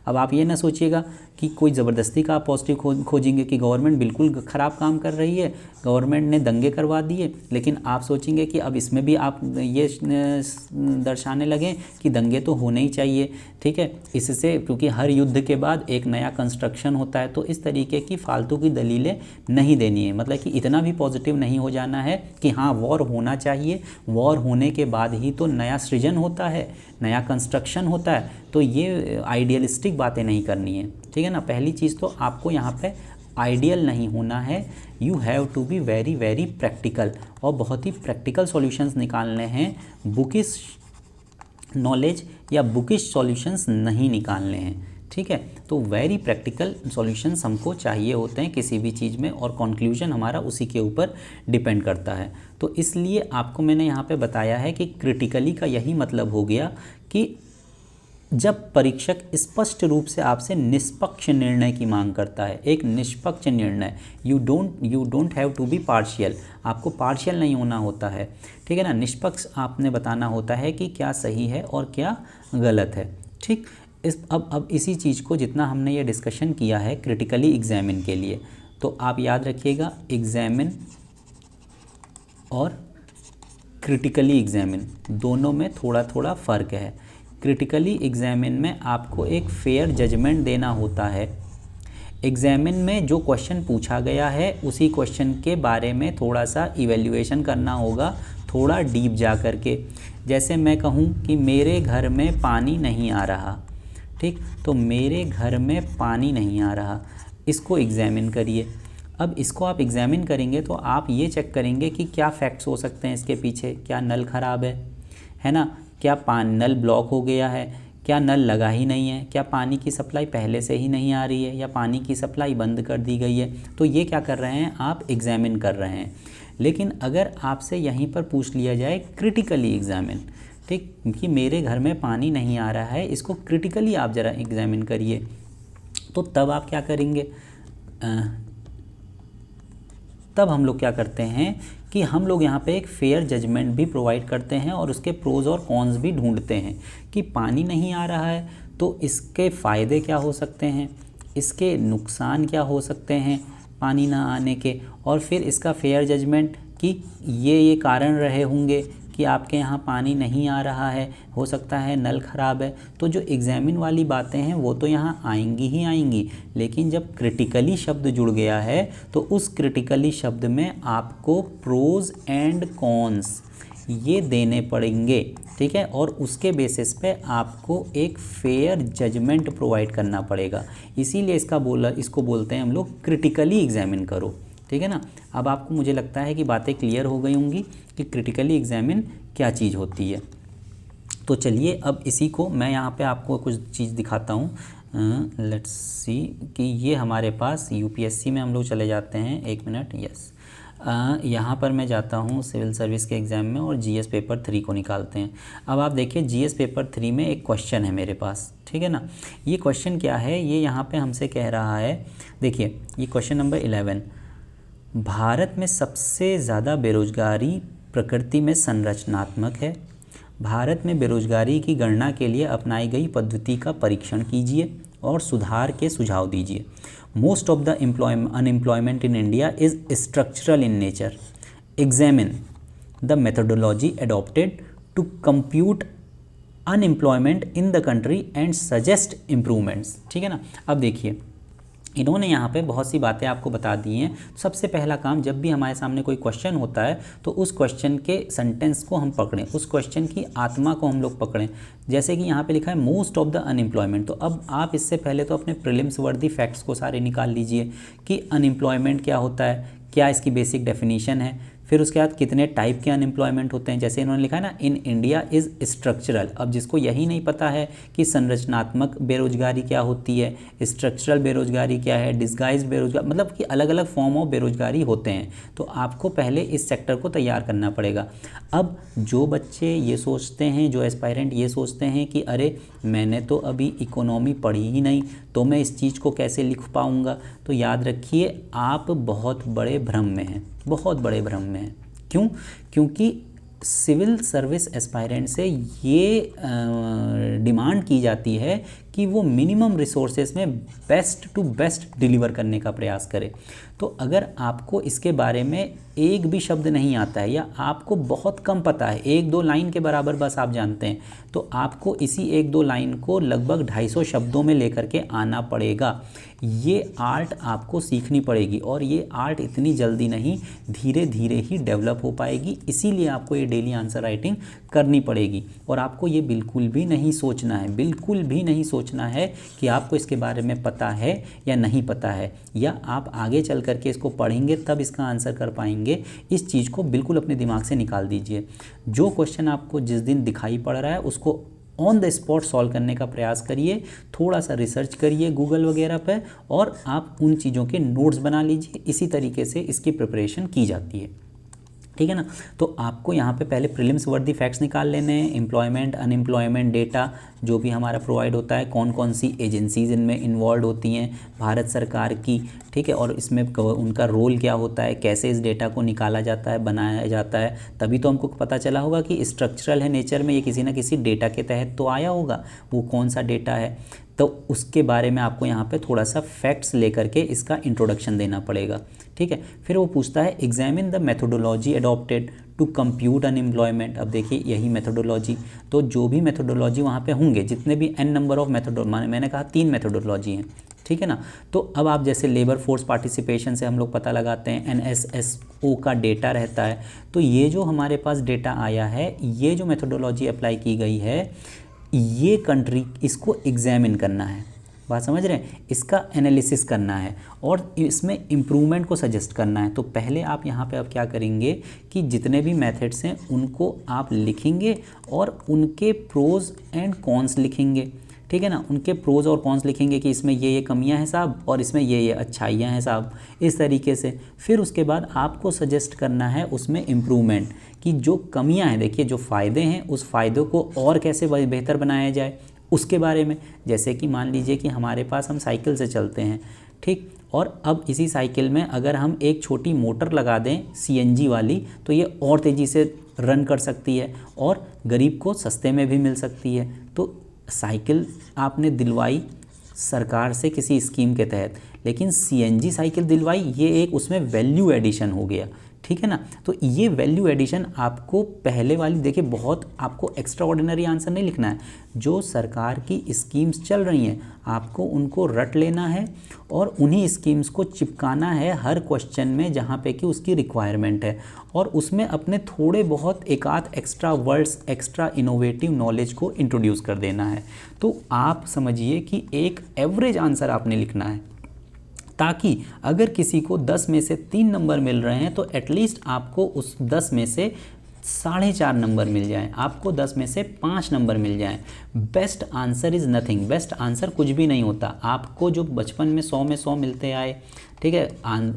अब आप ये ना सोचिएगा कि कोई ज़बरदस्ती का आप पॉजिटिव खोजेंगे कि गवर्नमेंट बिल्कुल ख़राब काम कर रही है, गवर्नमेंट ने दंगे करवा दिए, लेकिन आप सोचेंगे कि अब इसमें भी आप ये दर्शाने लगें कि दंगे तो होने ही चाहिए। ठीक है, इससे क्योंकि हर युद्ध के बाद एक नया कंस्ट्रक्शन होता है, तो इस तरीके की फालतू की दलीलें नहीं देनी है। मतलब कि इतना भी पॉजिटिव नहीं हो जाना है कि हाँ वॉर होना चाहिए, वॉर होने के बाद ही तो नया सृजन होता है, नया कंस्ट्रक्शन होता है। तो ये आइडियलिस्टिक बातें नहीं करनी है। ठीक है ना। पहली चीज़ तो आपको यहाँ पे आइडियल नहीं होना है, you have to be very very practical, और बहुत ही प्रैक्टिकल सॉल्यूशंस निकालने हैं, बुकिश नॉलेज या बुकिश सॉल्यूशंस नहीं निकालने हैं, ठीक है। तो वेरी प्रैक्टिकल सॉल्यूशंस हमको चाहिए होते हैं किसी भी चीज़ में, और कंक्लूजन हमारा उसी के ऊपर डिपेंड करता है। तो इसलिए आपको मैंने यहाँ पे बताया है कि क्रिटिकली का यही मतलब हो गया कि जब परीक्षक स्पष्ट रूप से आपसे निष्पक्ष निर्णय की मांग करता है, एक निष्पक्ष निर्णय, you don't have to be partial, आपको पार्शियल नहीं होना होता है, ठीक है ना। निष्पक्ष आपने बताना होता है कि क्या सही है और क्या गलत है, ठीक। अब इसी चीज़ को जितना हमने ये डिस्कशन किया है क्रिटिकली एग्जामिन के लिए, तो आप याद रखिएगा एग्जामिन और क्रिटिकली एग्जामिन दोनों में थोड़ा थोड़ा फ़र्क है। क्रिटिकली एग्जामिन में आपको एक फेयर जजमेंट देना होता है, एग्जामिन में जो क्वेश्चन पूछा गया है उसी क्वेश्चन के बारे में थोड़ा सा इवैल्यूएशन करना होगा, थोड़ा डीप जा कर के। जैसे मैं कहूँ कि मेरे घर में पानी नहीं आ रहा, ठीक, तो मेरे घर में पानी नहीं आ रहा, इसको एग्जामिन करिए। अब इसको आप एग्जामिन करेंगे तो आप ये चेक करेंगे कि क्या फैक्ट्स हो सकते हैं इसके पीछे, क्या नल ख़राब है ना, क्या नल ब्लॉक हो गया है, क्या नल लगा ही नहीं है, क्या पानी की सप्लाई पहले से ही नहीं आ रही है, या पानी की सप्लाई बंद कर दी गई है। तो ये क्या कर रहे हैं, आप एग्जामिन कर रहे हैं। लेकिन अगर आपसे यहीं पर पूछ लिया जाए क्रिटिकली एग्जामिन, ठीक, कि मेरे घर में पानी नहीं आ रहा है, इसको क्रिटिकली आप ज़रा एग्जामिन करिए, तो तब आप क्या करेंगे, तब हम लोग क्या करते हैं कि हम लोग यहाँ पे एक फेयर जजमेंट भी प्रोवाइड करते हैं और उसके प्रोज़ और कॉन्स भी ढूंढते हैं कि पानी नहीं आ रहा है तो इसके फ़ायदे क्या हो सकते हैं, इसके नुकसान क्या हो सकते हैं पानी ना आने के, और फिर इसका फेयर जजमेंट कि ये कारण रहे होंगे कि आपके यहाँ पानी नहीं आ रहा है, हो सकता है नल ख़राब है। तो जो एग्जामिन वाली बातें हैं वो तो यहाँ आएंगी ही आएंगी, लेकिन जब क्रिटिकली शब्द जुड़ गया है तो उस क्रिटिकली शब्द में आपको प्रोज एंड कॉन्स ये देने पड़ेंगे, ठीक है, और उसके बेसिस पे आपको एक फेयर जजमेंट प्रोवाइड करना पड़ेगा। इसीलिए इसको बोलते हैं हम लोग क्रिटिकली एग्जामिन करो, ठीक है ना। अब आपको मुझे लगता है कि बातें क्लियर हो गई होंगी कि क्रिटिकली एग्जामिन क्या चीज़ होती है। तो चलिए अब इसी को मैं यहाँ पे आपको कुछ चीज़ दिखाता हूँ। लेट्स सी कि ये हमारे पास यूपीएससी में हम लोग चले जाते हैं, 1 मिनट, यस। यहाँ पर मैं जाता हूँ सिविल सर्विस के एग्ज़ाम में और जीएस पेपर 3 को निकालते हैं। अब आप देखिए जीएस पेपर 3 में एक क्वेश्चन है मेरे पास, ठीक है ना। ये क्वेश्चन क्या है, ये यहाँ पे हमसे कह रहा है, देखिए ये क्वेश्चन नंबर 11, भारत में सबसे ज़्यादा बेरोजगारी प्रकृति में संरचनात्मक है। भारत में बेरोजगारी की गणना के लिए अपनाई गई पद्धति का परीक्षण कीजिए और सुधार के सुझाव दीजिए। Most of the unemployment in India is structural in nature. Examine the methodology adopted to compute unemployment in the country and suggest improvements, ठीक है ना। अब देखिए इन्होंने यहाँ पे बहुत सी बातें आपको बता दी हैं। सबसे पहला काम, जब भी हमारे सामने कोई क्वेश्चन होता है तो उस क्वेश्चन के सेंटेंस को हम पकड़ें, उस क्वेश्चन की आत्मा को हम लोग पकड़ें। जैसे कि यहाँ पे लिखा है मोस्ट ऑफ द अनएम्प्लॉयमेंट, तो अब आप इससे पहले तो अपने प्रीलिम्स वर्दी फैक्ट्स को सारे निकाल लीजिए कि अनएम्प्लॉयमेंट क्या होता है, क्या इसकी बेसिक डेफिनेशन है, फिर उसके बाद कितने टाइप के अनएम्प्लॉयमेंट होते हैं। जैसे इन्होंने लिखा है ना, इन इंडिया इज़ स्ट्रक्चरल। अब जिसको यही नहीं पता है कि संरचनात्मक बेरोजगारी क्या होती है, स्ट्रक्चरल बेरोजगारी क्या है, डिस्गाइज्ड बेरोजगारी, मतलब कि अलग अलग फॉर्म ऑफ बेरोजगारी होते हैं, तो आपको पहले इस सेक्टर को तैयार करना पड़ेगा। अब जो बच्चे ये सोचते हैं, जो एस्पायरेंट ये सोचते हैं कि अरे मैंने तो अभी इकोनॉमी पढ़ी ही नहीं तो मैं इस चीज़ को कैसे लिख पाऊँगा, तो याद रखिए आप बहुत बड़े भ्रम में हैं, बहुत बड़े भ्रम में हैं। क्यों? क्योंकि सिविल सर्विस एस्पायरेंट से ये डिमांड की जाती है कि वो मिनिमम रिसोर्सेज में बेस्ट टू बेस्ट डिलीवर करने का प्रयास करे। तो अगर आपको इसके बारे में एक भी शब्द नहीं आता है या आपको बहुत कम पता है, 1-2 लाइन के बराबर बस आप जानते हैं, तो आपको इसी 1-2 लाइन को लगभग 250 शब्दों में लेकर के आना पड़ेगा। ये आर्ट आपको सीखनी पड़ेगी और ये आर्ट इतनी जल्दी नहीं, धीरे धीरे ही डेवलप हो पाएगी। इसीलिए आपको ये डेली आंसर राइटिंग करनी पड़ेगी और आपको ये बिल्कुल भी नहीं सोचना है, बिल्कुल भी नहीं सोचना सोचना है कि आपको इसके बारे में पता है या नहीं पता है, या आप आगे चल करके इसको पढ़ेंगे तब इसका आंसर कर पाएंगे। इस चीज़ को बिल्कुल अपने दिमाग से निकाल दीजिए। जो क्वेश्चन आपको जिस दिन दिखाई पड़ रहा है उसको ऑन द स्पॉट सॉल्व करने का प्रयास करिए, थोड़ा सा रिसर्च करिए गूगल वगैरह पे, और आप उन चीज़ों के नोट्स बना लीजिए। इसी तरीके से इसकी प्रिपरेशन की जाती है, ठीक है ना। तो आपको यहाँ पे पहले प्रीलिम्स वर्दी फैक्ट्स निकाल लेने हैं, एम्प्लॉयमेंट अनएम्प्लॉयमेंट डेटा जो भी हमारा प्रोवाइड होता है, कौन कौन सी एजेंसीज इनमें इन्वॉल्व होती हैं भारत सरकार की, ठीक है, और इसमें उनका रोल क्या होता है, कैसे इस डेटा को निकाला जाता है, बनाया जाता है। तभी तो हमको पता चला होगा कि स्ट्रक्चरल है नेचर में, ये किसी ना किसी डेटा के तहत तो आया होगा, वो कौन सा डेटा है। तो उसके बारे में आपको यहाँ पे थोड़ा सा फैक्ट्स लेकर के इसका इंट्रोडक्शन देना पड़ेगा, ठीक है। फिर वो पूछता है examine the methodology adopted to compute unemployment. अब देखिए यही मेथोडोलॉजी, तो जो भी मेथोडोलॉजी वहाँ पे होंगे, जितने भी n नंबर ऑफ मैंने कहा 3 मेथोडोलॉजी हैं, ठीक है ना। तो अब आप जैसे लेबर फोर्स पार्टिसिपेशन से हम लोग पता लगाते हैं, NSSO का डेटा रहता है। तो ये जो हमारे पास डेटा आया है, ये जो मेथोडोलॉजी अप्लाई की गई है, ये कंट्री इसको एग्जामिन करना है, बात समझ रहे हैं, इसका एनालिसिस करना है और इसमें इम्प्रूवमेंट को सजेस्ट करना है। तो पहले आप यहाँ पे अब क्या करेंगे कि जितने भी मेथड्स हैं उनको आप लिखेंगे और उनके प्रोज एंड कॉन्स लिखेंगे, ठीक है ना। उनके प्रोज और कॉन्स लिखेंगे कि इसमें ये कमियां हैं साहब और इसमें ये अच्छाइयाँ हैं साहब, इस तरीके से। फिर उसके बाद आपको सजेस्ट करना है उसमें इम्प्रूवमेंट, कि जो कमियां हैं, देखिए जो फ़ायदे हैं उस फ़ायदों को और कैसे बेहतर बनाया जाए उसके बारे में। जैसे कि मान लीजिए कि हमारे पास हम साइकिल से चलते हैं, ठीक, और अब इसी साइकिल में अगर हम एक छोटी मोटर लगा दें CNG वाली, तो ये और तेज़ी से रन कर सकती है और गरीब को सस्ते में भी मिल सकती है। तो साइकिल आपने दिलवाई सरकार से किसी स्कीम के तहत, लेकिन CNG साइकिल दिलवाई, ये एक उसमें वैल्यू एडिशन हो गया, ठीक है ना। तो ये वैल्यू एडिशन आपको पहले वाली, देखिए बहुत आपको एक्स्ट्रा ऑर्डिनरी आंसर नहीं लिखना है, जो सरकार की स्कीम्स चल रही हैं आपको उनको रट लेना है और उन्हीं स्कीम्स को चिपकाना है हर क्वेश्चन में जहाँ पे कि उसकी रिक्वायरमेंट है, और उसमें अपने थोड़े बहुत एक आध extra words, extra innovative knowledge को इंट्रोड्यूस कर देना है। तो आप समझिए कि एक एवरेज आंसर आपने लिखना है, ताकि अगर किसी को 10 में से 3 नंबर मिल रहे हैं तो एटलीस्ट आपको उस 10 में से 4.5 नंबर मिल जाएं, आपको 10 में से 5 नंबर मिल जाएं। Best answer is nothing, best answer कुछ भी नहीं होता। आपको जो बचपन में 100 में 100 मिलते आए, ठीक है,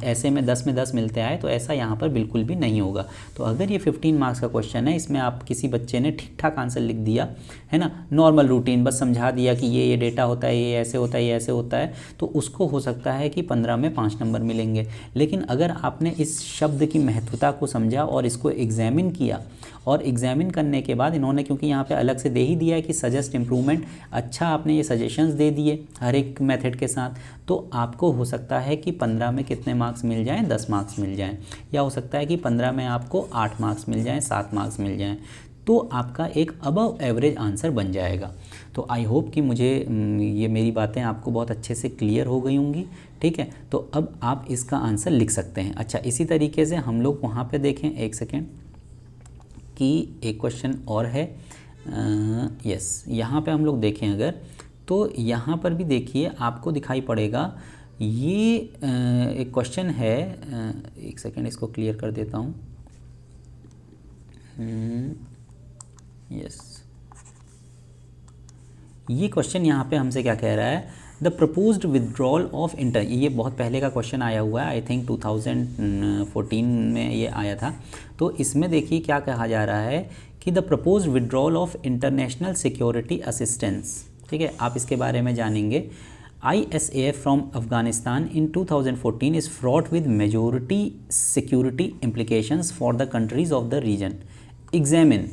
ऐसे में 10 में 10 मिलते आए, तो ऐसा यहाँ पर बिल्कुल भी नहीं होगा। तो अगर ये 15 मार्क्स का क्वेश्चन है, इसमें आप किसी बच्चे ने ठीक ठाक आंसर लिख दिया है ना, नॉर्मल रूटीन बस समझा दिया कि ये डेटा होता है, ये ऐसे होता है, ये ऐसे होता है, तो उसको हो सकता है कि 15 में 5 नंबर मिलेंगे। लेकिन अगर आपने इस शब्द की महत्वता को समझा और इसको एग्जामिन किया, और एग्जामिन करने के बाद इन्होंने, क्योंकि यहाँ पे अलग से दे ही दिया है कि सजेस्ट इम्प्रूवमेंट, अच्छा आपने ये सजेशंस दे दिए हर एक मेथड के साथ, तो आपको हो सकता है कि 15 में कितने मार्क्स मिल जाएं, 10 मार्क्स मिल जाएं, या हो सकता है कि 15 में आपको 8 मार्क्स मिल जाएं, 7 मार्क्स मिल जाएं, तो आपका एक अबव एवरेज आंसर बन जाएगा। तो आई होप कि मुझे ये मेरी बातें आपको बहुत अच्छे से क्लियर हो गई होंगी, ठीक है। तो अब आप इसका आंसर लिख सकते हैं। अच्छा, इसी तरीके से हम लोग वहाँ पे देखें, एक सेकेंड, कि एक क्वेश्चन और है, यस, यहाँ पे हम लोग देखें अगर, तो यहाँ पर भी देखिए आपको दिखाई पड़ेगा, ये एक क्वेश्चन है, एक सेकेंड इसको क्लियर कर देता हूँ, यस, ये क्वेश्चन यहाँ पे हमसे क्या कह रहा है, the proposed withdrawal of inter, ये बहुत पहले का क्वेश्चन आया हुआ है, आई थिंक 2014 में ये आया था। तो इसमें देखिए क्या कहा जा रहा है कि the proposed withdrawal of international security assistance, ठीक है, आप इसके बारे में जानेंगे। ISAF from Afghanistan in 2014 is fraught with majority security implications for the countries of the region. Examine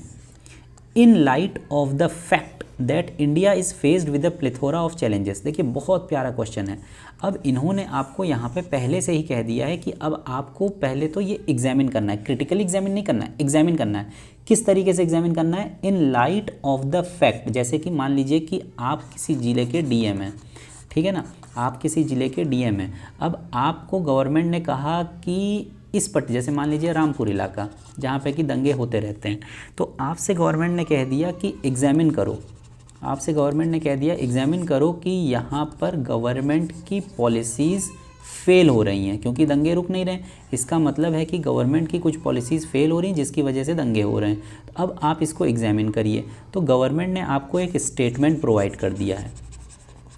in light of the fact that India is faced with a plethora of challenges. देखिए बहुत प्यारा क्वेश्चन है। अब इन्होंने आपको यहाँ पे पहले से ही कह दिया है कि अब आपको पहले तो ये एग्जामिन करना है, क्रिटिकल एग्जामिन नहीं करना है, एग्जामिन करना है। किस तरीके से एग्जामिन करना है? इन लाइट ऑफ द फैक्ट, जैसे कि मान लीजिए कि आप किसी ज़िले के DM हैं, ठीक है ना, आप किसी ज़िले के DM हैं। अब आपको गवर्नमेंट ने कहा कि इस पट्टी, जैसे मान लीजिए रामपुर इलाका जहाँ पे कि दंगे होते रहते हैं, तो आपसे गवर्नमेंट ने कह दिया कि एग्जामिन करो, आपसे गवर्नमेंट ने कह दिया एग्जामिन करो कि यहाँ पर गवर्नमेंट की पॉलिसीज़ फेल हो रही हैं, क्योंकि दंगे रुक नहीं रहे। इसका मतलब है कि गवर्नमेंट की कुछ पॉलिसीज़ फेल हो रही हैं जिसकी वजह से दंगे हो रहे हैं। तो अब आप इसको एग्जामिन करिए। तो गवर्नमेंट ने आपको एक स्टेटमेंट प्रोवाइड कर दिया है।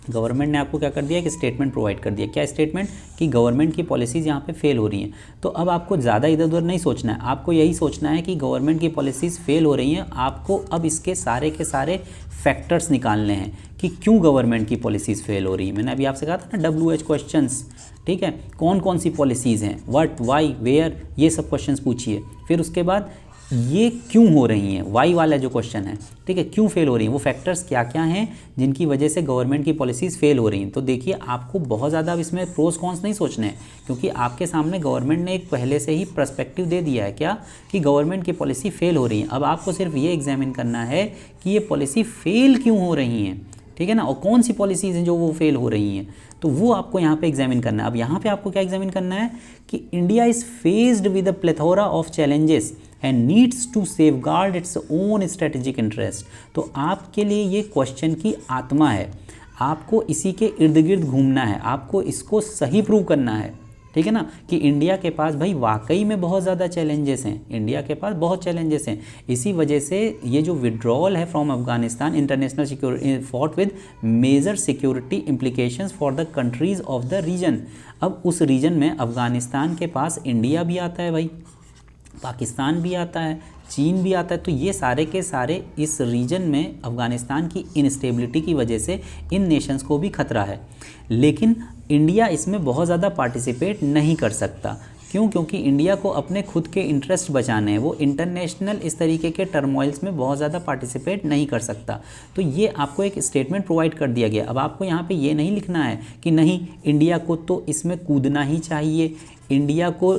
गवर्नमेंट ने आपको क्या कर दिया, एक स्टेटमेंट प्रोवाइड कर दिया। क्या स्टेटमेंट? कि गवर्नमेंट की पॉलिसीज़ यहाँ पे फेल हो रही हैं। तो अब आपको ज़्यादा इधर उधर नहीं सोचना है, आपको यही सोचना है कि गवर्नमेंट की पॉलिसीज़ फेल हो रही हैं। आपको अब इसके सारे के सारे फैक्टर्स निकालने हैं कि क्यों गवर्नमेंट की पॉलिसीज़ फेल हो रही है। मैंने अभी आपसे कहा था ना WH क्वेश्चंस, ठीक है, कौन कौन सी पॉलिसीज़ हैं, व्हाट, वाई, वेयर, ये सब क्वेश्चंस पूछिए। फिर उसके बाद ये क्यों हो रही हैं, वाई वाला जो क्वेश्चन है, ठीक है, क्यों फेल हो रही हैं, वो फैक्टर्स क्या क्या हैं जिनकी वजह से गवर्नमेंट की पॉलिसीज़ फेल हो रही हैं। तो देखिए आपको बहुत ज़्यादा अब इसमें प्रोस कॉन्स नहीं सोचने हैं, क्योंकि आपके सामने गवर्नमेंट ने एक पहले से ही पर्सपेक्टिव दे दिया है क्या, कि गवर्नमेंट की पॉलिसी फेल हो रही है। अब आपको सिर्फ ये एग्जामिन करना है कि ये पॉलिसी फेल क्यों हो रही हैं, ठीक है ना, और कौन सी पॉलिसीज़ हैं जो वो फेल हो रही हैं। तो वो आपको यहाँ पे एग्जामिन करना है। अब यहाँ पे आपको क्या एग्जामिन करना है कि India is faced with a plethora of challenges and needs to safeguard its own strategic interest. तो आपके लिए ये क्वेश्चन की आत्मा है, आपको इसी के इर्द गिर्द घूमना है, आपको इसको सही प्रूव करना है, ठीक है ना, कि इंडिया के पास भाई वाकई में बहुत ज़्यादा चैलेंजेस हैं, इंडिया के पास बहुत चैलेंजेस हैं। इसी वजह से ये जो विड्रॉल है from Afghanistan, international security fraught with major security implications for the countries of the region. अब उस रीजन में अफगानिस्तान के पास इंडिया भी आता है भाई, पाकिस्तान भी आता है, चीन भी आता है। तो ये सारे के सारे इस रीजन में अफ़गानिस्तान की इनस्टेबिलिटी की वजह से इन नेशंस को भी खतरा है, लेकिन इंडिया इसमें बहुत ज़्यादा पार्टिसिपेट नहीं कर सकता। क्यों? क्योंकि इंडिया को अपने खुद के इंटरेस्ट बचाने हैं, वो इंटरनेशनल इस तरीके के टर्मोइल्स में बहुत ज़्यादा पार्टिसिपेट नहीं कर सकता। तो ये आपको एक स्टेटमेंट प्रोवाइड कर दिया गया। अब आपको यहाँ पे ये नहीं लिखना है कि नहीं इंडिया को तो इसमें कूदना ही चाहिए, इंडिया को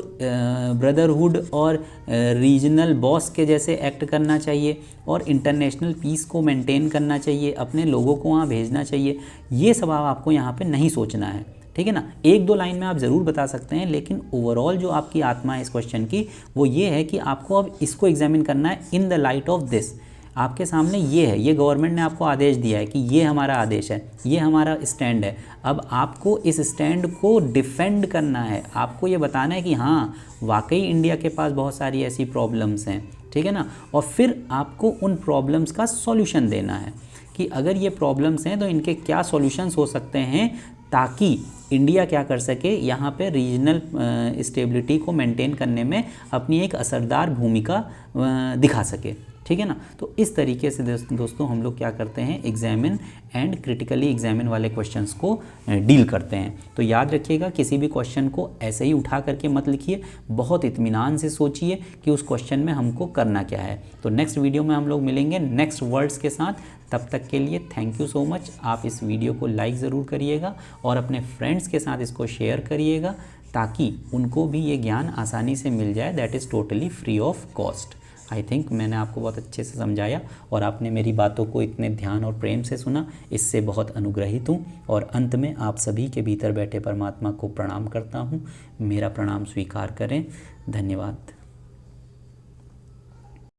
ब्रदरहुड और रीजनल बॉस के जैसे एक्ट करना चाहिए और इंटरनेशनल पीस को मेंटेन करना चाहिए, अपने लोगों को वहाँ भेजना चाहिए। ये सब आपको यहाँ पे नहीं सोचना है, ठीक है ना। एक दो लाइन में आप ज़रूर बता सकते हैं, लेकिन ओवरऑल जो आपकी आत्मा है इस क्वेश्चन की वो ये है कि आपको अब इसको एग्जामिन करना है in the light of this. आपके सामने ये है, ये गवर्नमेंट ने आपको आदेश दिया है कि ये हमारा आदेश है, ये हमारा स्टैंड है। अब आपको इस स्टैंड को डिफेंड करना है, आपको ये बताना है कि हाँ वाकई इंडिया के पास बहुत सारी ऐसी प्रॉब्लम्स हैं, ठीक है ना, और फिर आपको उन प्रॉब्लम्स का सॉल्यूशन देना है कि अगर ये प्रॉब्लम्स हैं तो इनके क्या सॉल्यूशंस हो सकते हैं, ताकि इंडिया क्या कर सके, यहाँ पे रीजनल स्टेबिलिटी को मेंटेन करने में अपनी एक असरदार भूमिका दिखा सके, ठीक है ना। तो इस तरीके से दोस्तों हम लोग क्या करते हैं, एग्जामिन एंड क्रिटिकली एग्जामिन वाले क्वेश्चंस को डील करते हैं। तो याद रखिएगा किसी भी क्वेश्चन को ऐसे ही उठा करके मत लिखिए, बहुत इत्मीनान से सोचिए कि उस क्वेश्चन में हमको करना क्या है। तो नेक्स्ट वीडियो में हम लोग मिलेंगे नेक्स्ट वर्ड्स के साथ। तब तक के लिए थैंक यू सो मच। आप इस वीडियो को लाइक ज़रूर करिएगा और अपने फ्रेंड्स के साथ इसको शेयर करिएगा, ताकि उनको भी ये ज्ञान आसानी से मिल जाए, that is totally free of cost. I think मैंने आपको बहुत अच्छे से समझाया और आपने मेरी बातों को इतने ध्यान और प्रेम से सुना, इससे बहुत अनुग्रहित हूँ। और अंत में आप सभी के भीतर बैठे परमात्मा को प्रणाम करता हूँ। मेरा प्रणाम स्वीकार करें। धन्यवाद।